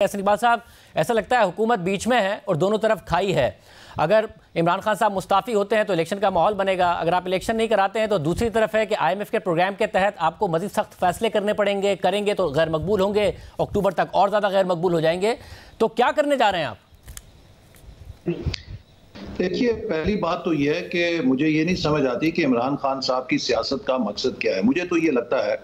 ऐसे इकबाल साहब, ऐसा लगता है हुकूमत बीच में है और दोनों तरफ खाई है। अगर इमरान खान साहब मुस्ताफ़ी होते हैं तो इलेक्शन का माहौल बनेगा, अगर आप इलेक्शन नहीं कराते हैं तो दूसरी तरफ है कि IMF के प्रोग्राम के तहत आपको मज़ीद सख्त फैसले करने पड़ेंगे, करेंगे तो गैर मकबूल होंगे, अक्टूबर तक और ज़्यादा गैर मकबूल हो जाएंगे। तो क्या करने जा रहे हैं आप? देखिए, पहली बात तो यह है कि मुझे ये नहीं समझ आती कि इमरान खान साहब की सियासत का मकसद क्या है। मुझे तो ये लगता है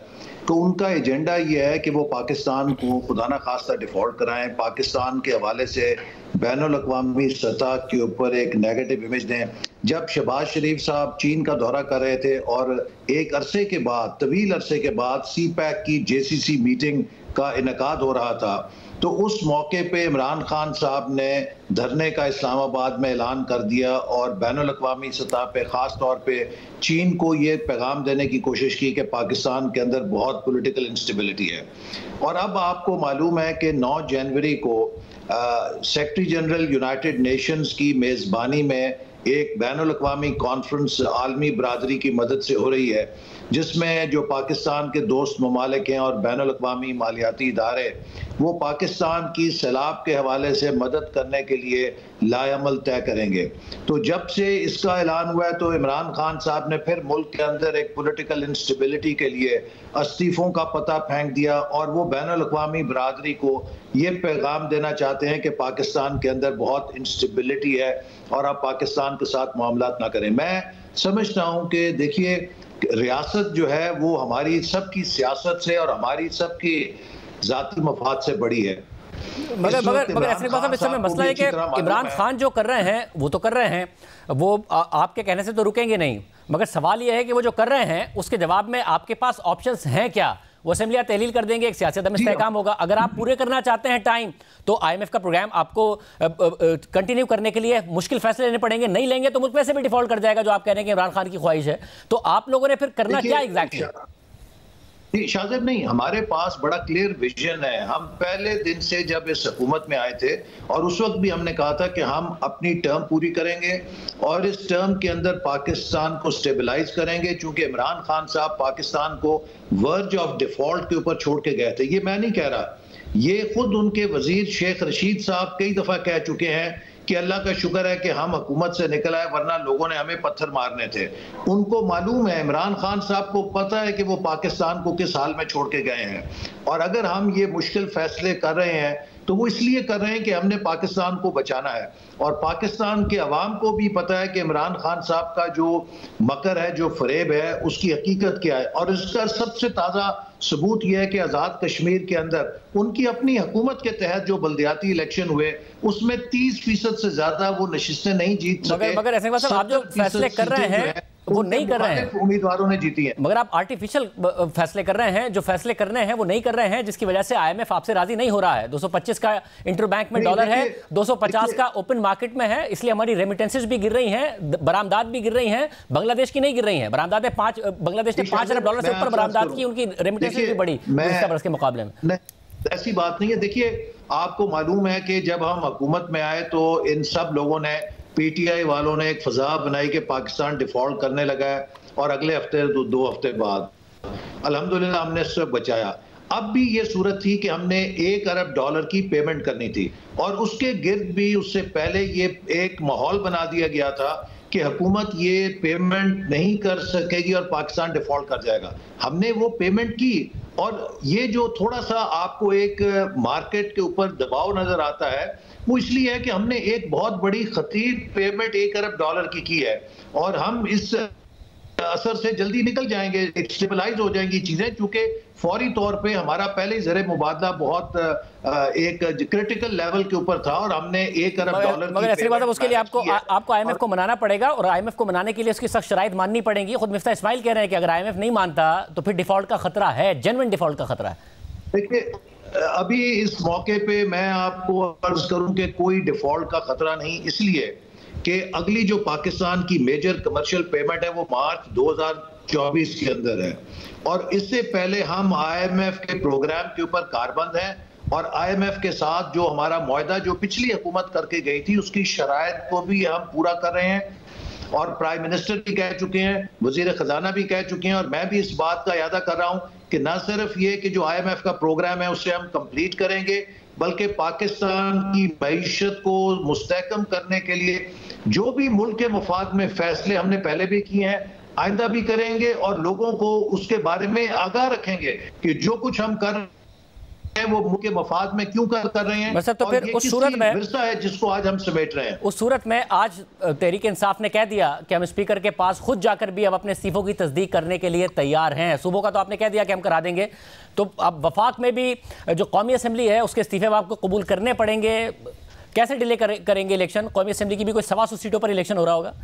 कि उनका एजेंडा ये है कि वो पाकिस्तान को खुदा ना खास्ता डिफॉल्ट कराएं, पाकिस्तान के हवाले से बैनुल-अक़वामी सतह के ऊपर एक नेगेटिव इमेज दें। जब शहबाज शरीफ साहब चीन का दौरा कर रहे थे और एक अरसे के बाद, तवील अरसे के बाद CPEC की JCC मीटिंग का इनेकाद हो रहा था, तो उस मौके पे इमरान खान साहब ने धरने का इस्लामाबाद में ऐलान कर दिया और बैनुल-अक़वामी सतह पे ख़ास तौर पे चीन को ये पैगाम देने की कोशिश की कि पाकिस्तान के अंदर बहुत पॉलिटिकल इंस्टेबिलिटी है। और अब आपको मालूम है कि 9 जनवरी को सेक्रेटरी जनरल यूनाइटेड नेशंस की मेज़बानी में एक बैनुल-अक़वामी कॉन्फ्रेंस आलमी बरादरी की मदद से हो रही है, जिसमें जो पाकिस्तान के दोस्त ममालिक हैं और बैनुल-अक़वामी मालियाती इदारे वो पाकिस्तान की सैलाब के हवाले से मदद करने के लिए लाएअमल तय करेंगे। तो जब से इसका ऐलान हुआ है तो इमरान खान साहब ने फिर मुल्क के अंदर एक पॉलिटिकल इंस्टेबिलिटी के लिए इस्तीफ़ों का पता फेंक दिया और वो बैनुल-अक़वामी बरादरी को ये पैगाम देना चाहते हैं कि पाकिस्तान के अंदर बहुत इंस्टेबिलिटी है और आप पाकिस्तान के साथ मामलात ना करें। मैं समझता हूँ कि देखिए, रियासत जो है वो हमारी सबकी सियासत से और हमारी सबकी ज़ाती मफाद से बड़ी है। मगर ऐसे बात इस समय मसला है कि इमरान खान जो कर रहे हैं वो तो कर रहे हैं, वो आपके कहने से तो रुकेंगे नहीं, मगर सवाल ये है कि वो जो कर रहे हैं उसके जवाब में आपके पास ऑप्शंस हैं क्या? वो असेंबलियां तहलील कर देंगे, एक सियासी अदम इस्तेहकाम होगा। अगर आप पूरे करना चाहते हैं टाइम, तो IMF का प्रोग्राम आपको कंटिन्यू करने के लिए मुश्किल फैसले लेने पड़ेंगे। नहीं लेंगे तो मुल्क वैसे भी डिफॉल्ट कर जाएगा, जो आप कह रहे हैं कि इमरान खान की ख्वाहिश है। तो आप लोगों ने फिर करना क्या एग्जैक्टली? शाहज़ेब नहीं, हमारे पास बड़ा क्लियर विजन है। हम पहले दिन से जब इस हुकूमत में आए थे और उस वक्त भी हमने कहा था कि हम अपनी टर्म पूरी करेंगे और इस टर्म के अंदर पाकिस्तान को स्टेबलाइज करेंगे, चूंकि इमरान खान साहब पाकिस्तान को वर्ज ऑफ डिफॉल्ट के ऊपर छोड़ के गए थे। ये मैं नहीं कह रहा, ये खुद उनके वजीर शेख रशीद साहब कई दफ़ा कह चुके हैं कि अल्लाह का शुक्र है कि हम हुकूमत से निकल आए, वरना लोगों ने हमें पत्थर मारने थे। उनको मालूम है, इमरान खान साहब को पता है कि वो पाकिस्तान को किस हाल में छोड़ के गए हैं और अगर हम ये मुश्किल फैसले कर रहे हैं तो वो इसलिए कर रहे हैं कि हमने पाकिस्तान को बचाना है और पाकिस्तान के अवाम को भी पता है कि इमरान खान साहब का जो मकर है, जो फरेब है, उसकी हकीकत क्या है। और इसका सबसे ताज़ा सबूत यह है कि आज़ाद कश्मीर के अंदर उनकी अपनी हुकूमत के तहत जो बल्दियाती इलेक्शन हुए उसमें 30% से ज़्यादा वो नशिस्तें नहीं जीत सके। मगर ऐसे आप जो फैसले कर रहे हैं वो नहीं कर रहे हैं, उम्मीदवारों ने जीती है। मगर आप आर्टिफिशियल फैसले कर रहे हैं, जो फैसले करने हैं वो नहीं कर रहे हैं, जिसकी वजह से IMF आपसे राजी नहीं हो रहा है। 225 का इंटरबैंक में डॉलर है, 250 का ओपन मार्केट में है, इसलिए हमारी रेमिटेंसेस भी गिर रही हैं, बरामदात भी गिर रही हैं। बांग्लादेश की नहीं गिर रही हैं, बरामदात बांग्लादेश ने 5 अरब डॉलर से ऊपर बरामदात की, उनकी रेमिटेंसेस भी बढ़ी के मुकाबले में। ऐसी बात नहीं है। देखिए, आपको मालूम है कि जब हम हुकूमत में आए तो इन सब लोगों ने, PTI वालों ने एक फजा बनाई कि पाकिस्तान डिफॉल्ट करने लगा है और अगले हफ्ते 2 हफ्ते बाद अल्हम्दुलिल्लाह हमने इससे बचाया। अब भी ये सूरत थी कि हमने 1 अरब डॉलर की पेमेंट करनी थी और उसके गिर्द भी उससे पहले ये एक माहौल बना दिया गया था कि हुकूमत ये पेमेंट नहीं कर सकेगी और पाकिस्तान डिफॉल्ट कर जाएगा। हमने वो पेमेंट की और ये जो थोड़ा सा आपको एक मार्केट के ऊपर दबाव नजर आता है वो इसलिए है कि हमने एक बहुत बड़ी खतीर पेमेंट 1 अरब डॉलर की है और हम इस असर से जल्दी निकल जाएंगे, स्टेबलाइज हो जाएंगी चीजें, क्योंकि फौरी तौर पे हमारा पहले ही ज़र मुबादला बहुत एक क्रिटिकल लेवल के ऊपर था और हमने 1 अरब डॉलर मगर ऐसी बात है, उसके लिए आपको IMF को मनाना पड़ेगा और IMF को मनाने के लिए उसकी सख्त शराइत माननी पड़ेगी। खुद मिफ्ता इस्माइल कह रहे हैं कि अगर IMF नहीं मानता तो फिर डिफॉल्ट का खतरा है, जेन्युइन डिफॉल्ट का खतरा है। देखिए, अभी इस मौके पे मैं आपको अर्ज करूं कि कोई डिफॉल्ट का खतरा नहीं, इसलिए कि अगली जो पाकिस्तान की मेजर कमर्शियल पेमेंट है वो मार्च 2024 के अंदर है और इससे पहले हम IMF के प्रोग्राम के ऊपर कारबंद हैं और IMF के साथ जो हमारा मुआहदा जो पिछली हुकूमत करके गई थी उसकी शराइत को भी हम पूरा कर रहे हैं और प्राइम मिनिस्टर भी कह चुके हैं, वजीर खजाना भी कह चुके हैं और मैं भी इस बात का यादा कर रहा हूं कि न सिर्फ ये कि जो IMF का प्रोग्राम है उससे हम कंप्लीट करेंगे, बल्कि पाकिस्तान की मईशत को मुस्तहकम करने के लिए जो भी मुल्क के मफाद में फैसले हमने पहले भी किए हैं, आइंदा भी करेंगे और लोगों को उसके बारे में आगाह रखेंगे कि जो कुछ हम कर रहे हैं वो मुल्क के मफाद में क्यों कर रहे हैं। तो फिर उस सूरत में विरसा है जिसको आज हम समेट रहे हैं। उस सूरत में आज तहरीक इंसाफ ने कह दिया कि हम स्पीकर के पास खुद जाकर भी अब अपने इस्तीफों की तस्दीक करने के लिए तैयार हैं। सूबों का तो आपने कह दिया कि हम करा देंगे, तो अब वफाक में भी जो कौमी असम्बली है उसके इस्तीफे आपको कबूल करने पड़ेंगे। कैसे डिले करेंगे इलेक्शन? कौमी असम्बली की भी कोई 125 सीटों पर इलेक्शन हो रहा होगा।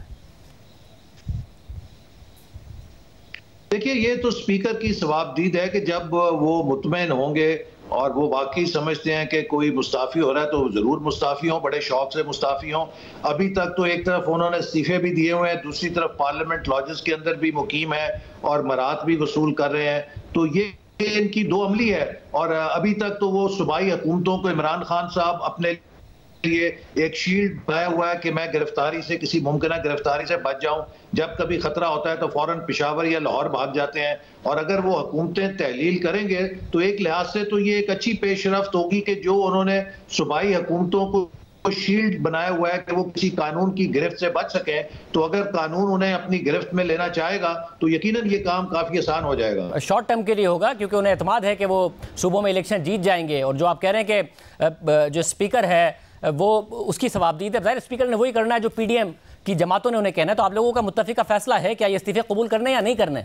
देखिए, ये तो स्पीकर की सवाबदीद है कि जब वो मुतमईन होंगे और वो वाकई समझते हैं कि कोई मुस्ताफ़ी हो रहा है तो ज़रूर मुस्ताफ़ी हों, बड़े शौक से मुस्ताफ़ी हों। अभी तक तो एक तरफ उन्होंने इस्तीफे भी दिए हुए हैं, दूसरी तरफ पार्लियामेंट लॉजेस के अंदर भी मुकीम है और मरात भी वसूल कर रहे हैं, तो ये इनकी दो अमली है। और अभी तक तो वो सूबाई हुकूमतों को इमरान खान साहब अपने लिए एक शील्ड बनाया हुआ है कि मैं गिरफ्तारी से, किसी मुमकिन गिरफ्तारी से बच जाऊं। जब कभी खतरा होता है तो फौरन पेशावर या लाहौर भाग जाते हैं। और अगर वो हुकूमतें तहलील करेंगे तो एक लिहाज से तो ये एक अच्छी पेशरफ्त होगी कि जो उन्होंने सूबाई हुकूमतों को शील्ड बनाया हुआ है कि वो किसी कानून की गिरफ्त से बच सकें, तो अगर कानून उन्हें अपनी गिरफ्त में लेना चाहेगा तो यकीनन ये काम काफी आसान हो जाएगा। शॉर्ट टर्म के लिए होगा क्योंकि उन्हें एतमाद है कि वो सूबों में इलेक्शन जीत जाएंगे। और जो आप कह रहे हैं कि जो स्पीकर है वो उसकी सवाबदीद है, ज़ाहिर स्पीकर ने वही करना है जो पीडीएम की जमातों ने उन्हें कहना है। तो आप लोगों का मुत्तफिका फैसला है क्या ये इस्तीफे कबूल करने या नहीं करने?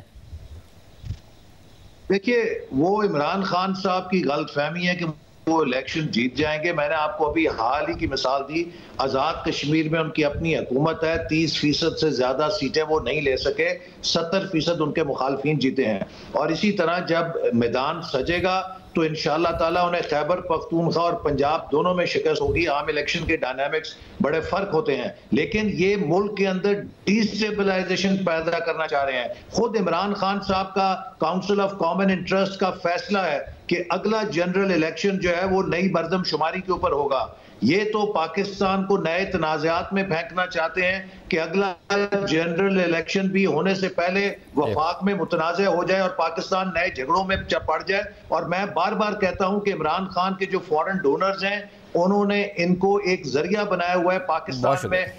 देखिए, वो इमरान खान साहब की गलतफहमी है कि वो इलेक्शन जीत जाएंगे। मैंने आपको अभी हाल ही की मिसाल दी, आज़ाद कश्मीर में उनकी अपनी हुकूमत है, 30% से ज़्यादा सीटें वो नहीं ले सके, 70% उनके मुखालफिन जीते हैं। और इसी तरह जब मैदान सजेगा तो इंशाअल्लाह ताला उन्हें खैबर पख्तूनख्वा और पंजाब दोनों में शिकस्त होगी। आम इलेक्शन के डायनामिक्स बड़े फर्क होते हैं, लेकिन ये मुल्क के अंदर डिस्टेबलाइजेशन पैदा करना चाह रहे हैं। खुद इमरान खान साहब का काउंसिल ऑफ कॉमन इंटरेस्ट का फैसला है कि अगला जनरल इलेक्शन जो है वो नई मरदमशुमारी के ऊपर होगा। ये तो पाकिस्तान को नए तनाज़ात में फेंकना चाहते हैं कि अगला जनरल इलेक्शन भी होने से पहले वफाक में मुतनाज़ हो जाए और पाकिस्तान नए झगड़ों में पड़ जाए। और मैं बार बार कहता हूं कि इमरान खान के जो फॉरेन डोनर्स हैं उन्होंने इनको एक जरिया बनाया हुआ है पाकिस्तान में